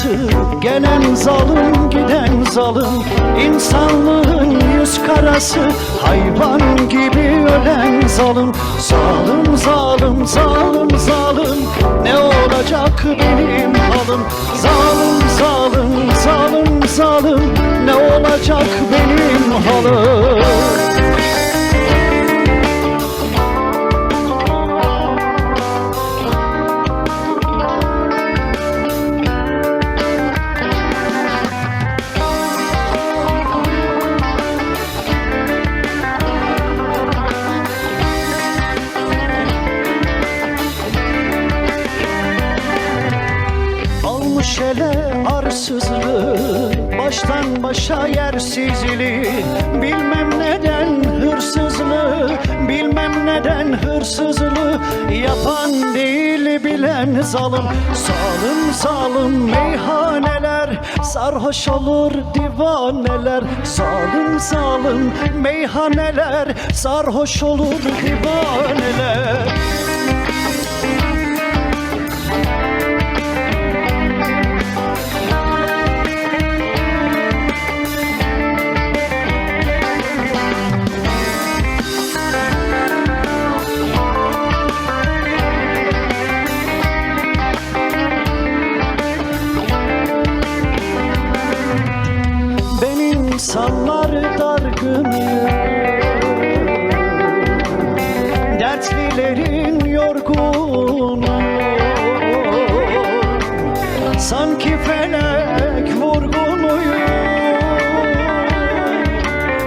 karası, gelen zalim giden zalim, insanlığın yüz karası, hayvan gibi ölen zalim. Zalim zalim zalim zalim, ne olacak benim halim? Zalim zalim zalim zalim, ne olacak benim halim? Almış ele arsızlığı, baştan başa yersizliği, bilmem neden hırsızlığı, bilmem neden hırsızlığı, yapan değil bilen zalim. Zalim zalim meyhaneler, sarhoş olur divaneler. Zalim zalim meyhaneler, sarhoş olur divaneler. İnsanlar dargınıyor, dertlilerin yorgunu, sanki felek vurgunuyum,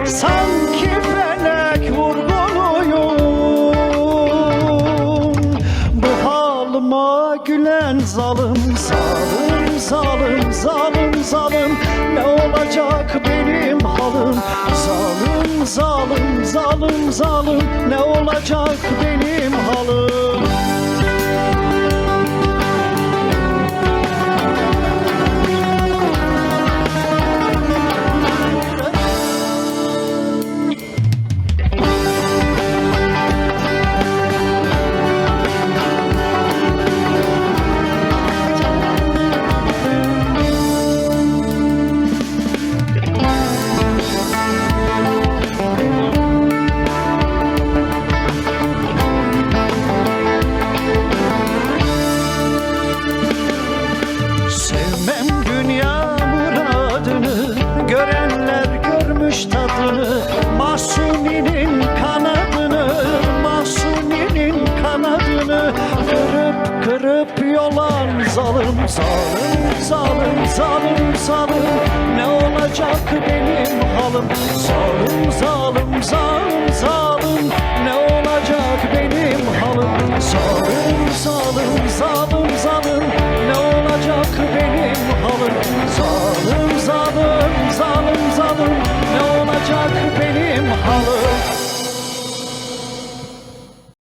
sanki felek vurgunuyum. Bu halıma gülen zalim, zalim zalim zalim zalim, ne olacak benim halim? Zalim zalim zalim zalim, ne olacak benim halim? Görenler görmüş tadını, Mahsuni'nin kanadını, Mahsuni'nin kanadını kırıp kırıp yolan zalim. Zalim zalim zalim zalim, ne olacak benim halim? Zalim zalim zalim zalim, ne olacak benim halim? Zalim zalim zalim zalim, ne olacak benim halim? Zalim zalim zalim zalim, ne olacak benim halim?